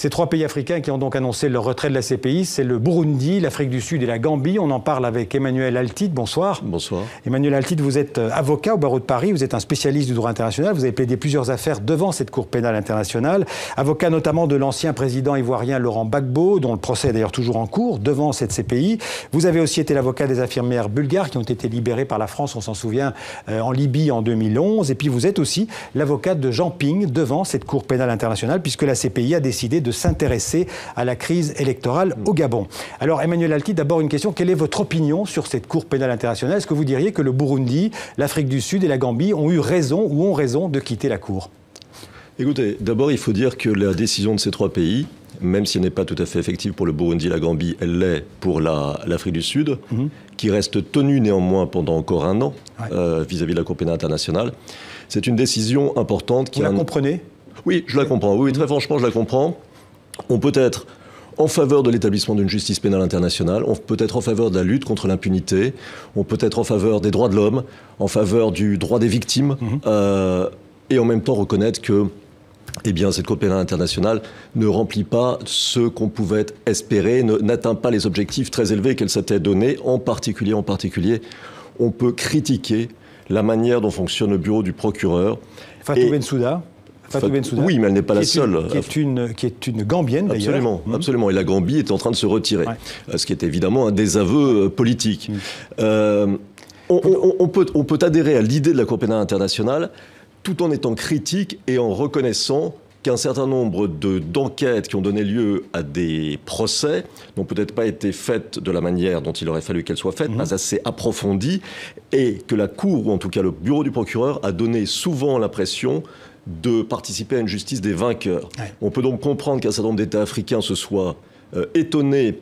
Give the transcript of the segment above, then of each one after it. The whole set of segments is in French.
Ces 3 pays africains qui ont donc annoncé leur retrait de la CPI, c'est le Burundi, l'Afrique du Sud et la Gambie. On en parle avec Emmanuel Altid. Bonsoir. Bonsoir. Emmanuel Altid, vous êtes avocat au barreau de Paris, vous êtes un spécialiste du droit international, vous avez plaidé plusieurs affaires devant cette Cour pénale internationale, avocat notamment de l'ancien président ivoirien Laurent Gbagbo, dont le procès est d'ailleurs toujours en cours, devant cette CPI. Vous avez aussi été l'avocat des infirmières bulgares qui ont été libérées par la France, on s'en souvient, en Libye en 2011. Et puis vous êtes aussi l'avocat de Jean Ping devant cette Cour pénale internationale, puisque la CPI a décidé de s'intéresser à la crise électorale au Gabon. Alors Emmanuel Altid, d'abord une question, quelle est votre opinion sur cette Cour pénale internationale? Est-ce que vous diriez que le Burundi, l'Afrique du Sud et la Gambie ont eu raison ou ont raison de quitter la Cour? Écoutez, d'abord il faut dire que la décision de ces 3 pays, même si elle n'est pas tout à fait effective pour le Burundi et la Gambie, elle l'est pour l'Afrique du Sud, qui reste tenue néanmoins pendant encore 1 an vis-à-vis de la Cour pénale internationale. C'est une décision importante. Vous la comprenez? Oui, je la comprends. Oui, très franchement, je la comprends. On peut être en faveur de l'établissement d'une justice pénale internationale, on peut être en faveur de la lutte contre l'impunité, on peut être en faveur des droits de l'homme, en faveur du droit des victimes, et en même temps reconnaître que cette Cour pénale internationale ne remplit pas ce qu'on pouvait espérer, n'atteint pas les objectifs très élevés qu'elle s'était donnés. En particulier, on peut critiquer la manière dont fonctionne le bureau du procureur. Fatou Bensouda. Oui, mais elle n'est pas la seule. Qui est une Gambienne, d'ailleurs. Absolument. Et la Gambie est en train de se retirer. Ce qui est évidemment un désaveu politique. On peut adhérer à l'idée de la Cour pénale internationale tout en étant critique et en reconnaissant qu'un certain nombre d'enquêtes qui ont donné lieu à des procès n'ont peut-être pas été faites de la manière dont il aurait fallu qu'elles soient faites, pas assez approfondies, et que la Cour, ou en tout cas le bureau du procureur, a donné souvent l'impression de participer à une justice des vainqueurs. On peut donc comprendre qu'un certain nombre d'États africains se soient étonnés,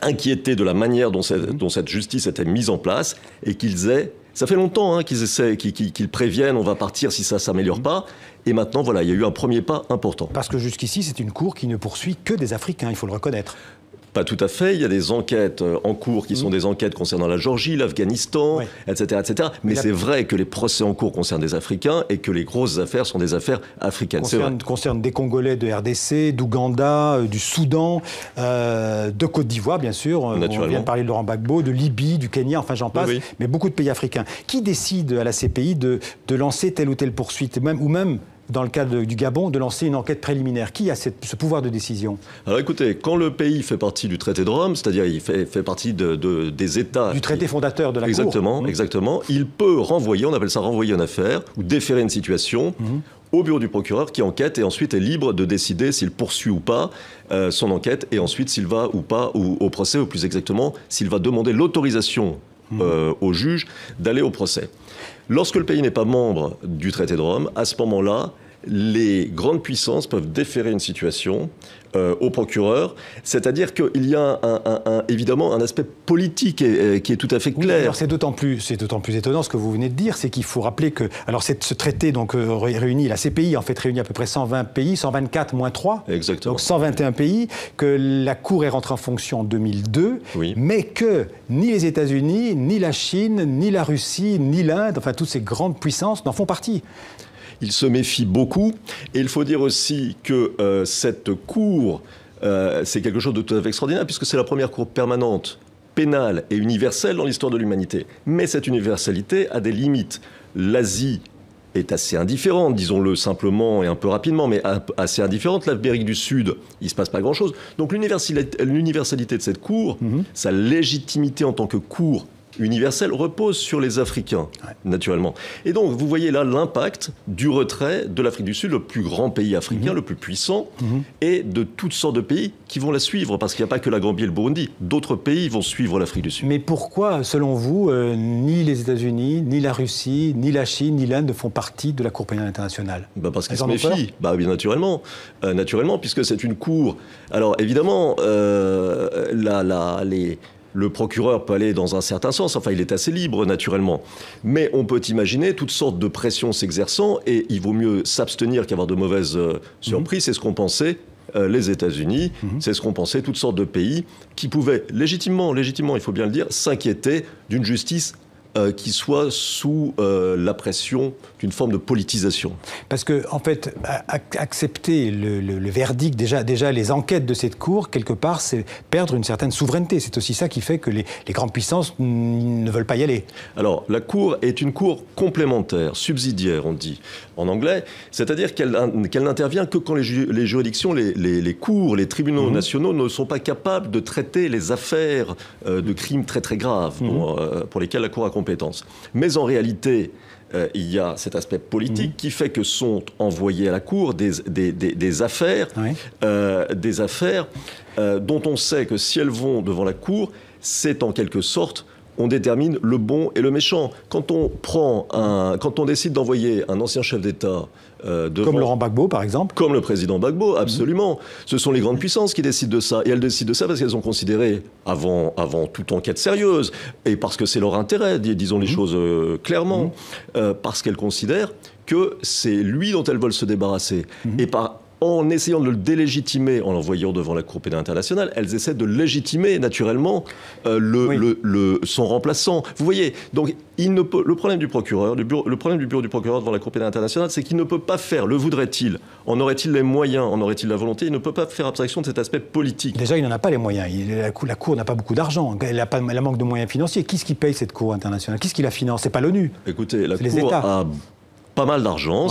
inquiétés de la manière dont cette justice était mise en place, et qu'ils aient... Ça fait longtemps qu'ils préviennent, on va partir si ça ne s'améliore pas. Et maintenant, voilà, il y a eu un premier pas important. Parce que jusqu'ici, c'est une cour qui ne poursuit que des Africains, il faut le reconnaître. Pas tout à fait. Il y a des enquêtes en cours qui sont des enquêtes concernant la Géorgie, l'Afghanistan, etc., etc. Mais c'est vrai que les procès en cours concernent des Africains et que les grosses affaires sont des affaires africaines. Concernent des Congolais de RDC, d'Ouganda, du Soudan, de Côte d'Ivoire, bien sûr. On vient de parler de Laurent Gbagbo, de Libye, du Kenya, enfin j'en passe. Mais beaucoup de pays africains. Qui décide à la CPI de lancer telle ou telle poursuite, ou même dans le cas du Gabon, de lancer une enquête préliminaire? Qui a ce pouvoir de décision? Alors écoutez, quand le pays fait partie du traité de Rome, c'est-à-dire il fait partie des États... Du traité fondateur de la Cour. Exactement. Il peut renvoyer, on appelle ça renvoyer une affaire, ou déférer une situation au bureau du procureur qui enquête et ensuite est libre de décider s'il poursuit ou pas son enquête et ensuite s'il va ou pas au procès, ou plus exactement, s'il va demander l'autorisation au juge d'aller au procès. Lorsque le pays n'est pas membre du traité de Rome, à ce moment-là, les grandes puissances peuvent déférer une situation au procureur, c'est-à-dire qu'il y a évidemment un aspect politique qui est tout à fait clair. Alors c'est d'autant plus étonnant ce que vous venez de dire, c'est qu'il faut rappeler que ce traité donc réunit, la CPI en fait réunit à peu près 120 pays, 124 moins 3, exactement. Donc 121 pays, que la Cour est rentrée en fonction en 2002, mais que ni les États-Unis, ni la Chine, ni la Russie, ni l'Inde, enfin toutes ces grandes puissances n'en font partie. Il se méfie beaucoup. Et il faut dire aussi que cette cour, c'est quelque chose de tout à fait extraordinaire, puisque c'est la première cour permanente, pénale et universelle dans l'histoire de l'humanité. Mais cette universalité a des limites. L'Asie est assez indifférente, disons-le simplement et un peu rapidement, mais assez indifférente. L'Amérique du Sud, il ne se passe pas grand-chose. Donc l'universalité de cette cour, sa légitimité en tant que cour universelle repose sur les Africains, naturellement. Et donc, vous voyez là l'impact du retrait de l'Afrique du Sud, le plus grand pays africain, le plus puissant, et de toutes sortes de pays qui vont la suivre, parce qu'il n'y a pas que la Gambie et le Burundi. D'autres pays vont suivre l'Afrique du Sud. Mais pourquoi, selon vous, ni les États-Unis, ni la Russie, ni la Chine, ni l'Inde ne font partie de la Cour pénale internationale? Parce qu'ils se méfient. Bien naturellement. Naturellement, puisque c'est une cour... Alors, évidemment, le procureur peut aller dans un certain sens, enfin il est assez libre naturellement, mais on peut imaginer toutes sortes de pressions s'exerçant et il vaut mieux s'abstenir qu'avoir de mauvaises surprises, c'est ce qu'ont pensé les États-Unis, c'est ce qu'ont pensé toutes sortes de pays qui pouvaient légitimement, il faut bien le dire, s'inquiéter d'une justice qui soit sous la pression d'une forme de politisation. Parce que, en fait, accepter le verdict, déjà les enquêtes de cette Cour, quelque part, c'est perdre une certaine souveraineté. C'est aussi ça qui fait que les grandes puissances ne veulent pas y aller. Alors, la Cour est une Cour complémentaire, subsidiaire, on dit en anglais, c'est-à-dire qu'elle n'intervient que quand les juridictions, les cours, les tribunaux nationaux ne sont pas capables de traiter les affaires de crimes très très graves pour lesquels la Cour a compétence. Mais en réalité, il y a cet aspect politique qui fait que sont envoyées à la Cour des affaires, dont on sait que si elles vont devant la Cour, c'est en quelque sorte on détermine le bon et le méchant. Quand on décide d'envoyer un ancien chef d'État devant... Comme Laurent Gbagbo, par exemple. Comme le président Gbagbo, absolument. Ce sont les grandes puissances qui décident de ça. Et elles décident de ça parce qu'elles ont considéré, avant toute enquête sérieuse, et parce que c'est leur intérêt, disons les choses clairement, parce qu'elles considèrent que c'est lui dont elles veulent se débarrasser. Et en essayant de le délégitimer, en l'envoyant devant la Cour pénale internationale, elles essaient de légitimer naturellement son remplaçant. Vous voyez, donc le problème du procureur, le problème du bureau du procureur devant la Cour pénale internationale, c'est qu'il ne peut pas faire, le voudrait-il, en aurait-il les moyens, en aurait-il la volonté, il ne peut pas faire abstraction de cet aspect politique. Déjà, il n'en a pas les moyens. La Cour n'a pas beaucoup d'argent. Elle manque de moyens financiers. Qui est-ce qui paye cette Cour internationale? Qui est-ce qui la finance? C'est pas l'ONU. Écoutez, la Cour a pas mal d'argent,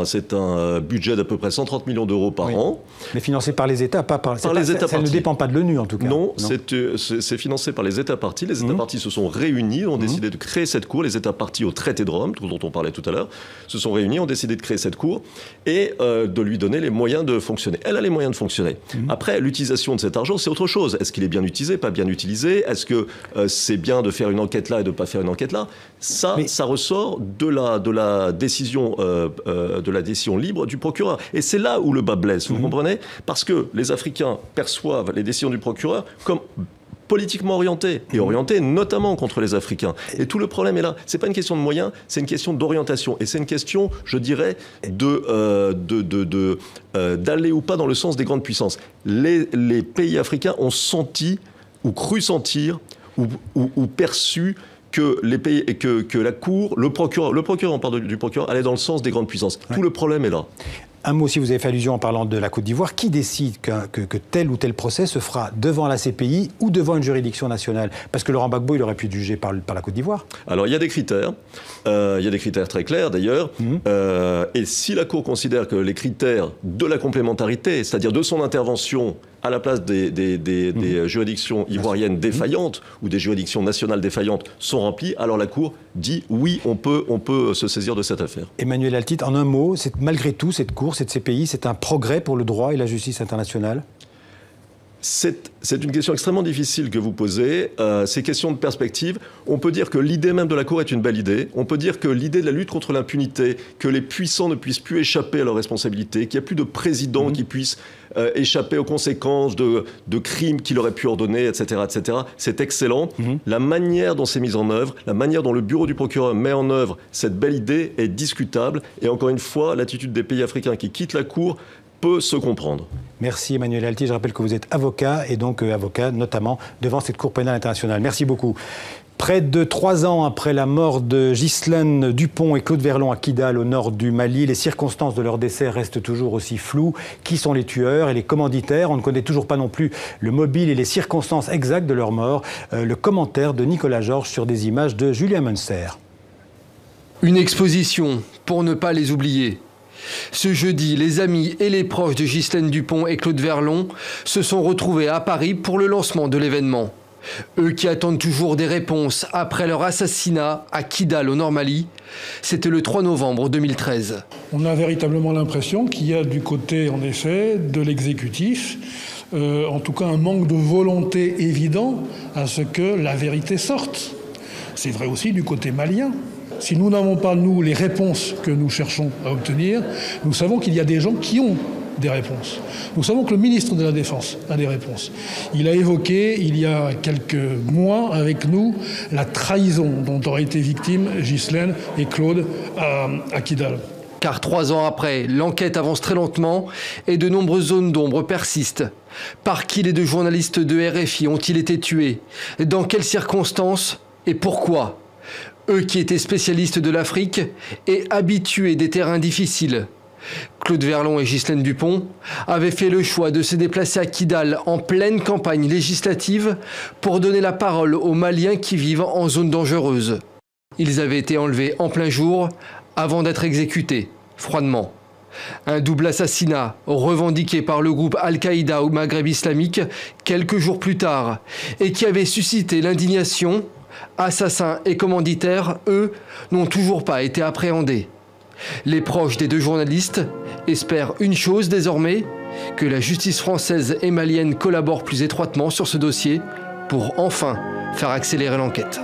c'est un budget d'à peu près 130 millions d'euros par an. Mais financé par les États, pas par les États parties. Ça ne dépend pas de l'ONU en tout cas. Non. C'est financé par les États parties. Les États parties se sont réunis, ont décidé de créer cette Cour. Les États parties au traité de Rome, dont on parlait tout à l'heure, se sont réunis, ont décidé de créer cette Cour et de lui donner les moyens de fonctionner. Elle a les moyens de fonctionner. Après, l'utilisation de cet argent, c'est autre chose. Est-ce qu'il est bien utilisé, pas bien utilisé? Est-ce que c'est bien de faire une enquête là et de ne pas faire une enquête là? Ça ressort de la décision libre du procureur. Et c'est là où le bas blesse, vous comprenez? Parce que les Africains perçoivent les décisions du procureur comme politiquement orientées, et orientées notamment contre les Africains. Et tout le problème est là. C'est pas une question de moyens, c'est une question d'orientation. Et c'est une question, je dirais, d'aller ou pas dans le sens des grandes puissances. Les pays africains ont senti, ou cru sentir, ou perçu que la Cour, le procureur, on parle du procureur, allait dans le sens des grandes puissances. Tout le problème est là. Un mot, si vous avez fait allusion en parlant de la Côte d'Ivoire, qui décide que tel ou tel procès se fera devant la CPI ou devant une juridiction nationale? Parce que Laurent Gbagbo, il aurait pu être jugé par la Côte d'Ivoire. Alors, il y a des critères. Il y a des critères très clairs, d'ailleurs. Et si la Cour considère que les critères de la complémentarité, c'est-à-dire de son intervention à la place des juridictions ivoiriennes défaillantes ou des juridictions nationales défaillantes sont remplis, alors la Cour dit oui, on peut se saisir de cette affaire. Emmanuel Altit, en un mot, malgré tout, cette Cour, cette CPI, c'est un progrès pour le droit et la justice internationale? C'est une question extrêmement difficile que vous posez. C'est question de perspective. On peut dire que l'idée même de la Cour est une belle idée. On peut dire que l'idée de la lutte contre l'impunité, que les puissants ne puissent plus échapper à leurs responsabilités, qu'il n'y a plus de président qui puisse échapper aux conséquences de crimes qu'il aurait pu ordonner, etc., etc. C'est excellent. La manière dont c'est mis en œuvre, la manière dont le bureau du procureur met en œuvre cette belle idée est discutable. Et encore une fois, l'attitude des pays africains qui quittent la Cour peut se comprendre. Merci Emmanuel Altit. Je rappelle que vous êtes avocat et donc avocat notamment devant cette Cour pénale internationale. Merci beaucoup. Près de 3 ans après la mort de Ghislaine Dupont et Claude Verlon à Kidal, au nord du Mali, les circonstances de leur décès restent toujours aussi floues. Qui sont les tueurs et les commanditaires? On ne connaît toujours pas non plus le mobile et les circonstances exactes de leur mort. Le commentaire de Nicolas Georges sur des images de Julien Munster. Une exposition pour ne pas les oublier. Ce jeudi, les amis et les proches de Ghislaine Dupont et Claude Verlon se sont retrouvés à Paris pour le lancement de l'événement. Eux qui attendent toujours des réponses après leur assassinat à Kidal au Nord Mali, c'était le 3 novembre 2013. On a véritablement l'impression qu'il y a du côté, en effet, de l'exécutif, en tout cas un manque de volonté évident à ce que la vérité sorte. C'est vrai aussi du côté malien. Si nous n'avons pas, nous, les réponses que nous cherchons à obtenir, nous savons qu'il y a des gens qui ont des réponses. Nous savons que le ministre de la Défense a des réponses. Il a évoqué, il y a quelques mois, avec nous, la trahison dont auraient été victimes Ghislaine et Claude à Kidal. Car 3 ans après, l'enquête avance très lentement et de nombreuses zones d'ombre persistent. Par qui les 2 journalistes de RFI ont-ils été tués? Dans quelles circonstances et pourquoi? Eux qui étaient spécialistes de l'Afrique et habitués des terrains difficiles. Claude Verlon et Ghislaine Dupont avaient fait le choix de se déplacer à Kidal en pleine campagne législative pour donner la parole aux Maliens qui vivent en zone dangereuse. Ils avaient été enlevés en plein jour avant d'être exécutés, froidement. Un double assassinat revendiqué par le groupe Al-Qaïda au Maghreb islamique quelques jours plus tard et qui avait suscité l'indignation. Assassins et commanditaires, eux, n'ont toujours pas été appréhendés. Les proches des deux journalistes espèrent une chose désormais, que la justice française et malienne collaborent plus étroitement sur ce dossier pour enfin faire accélérer l'enquête.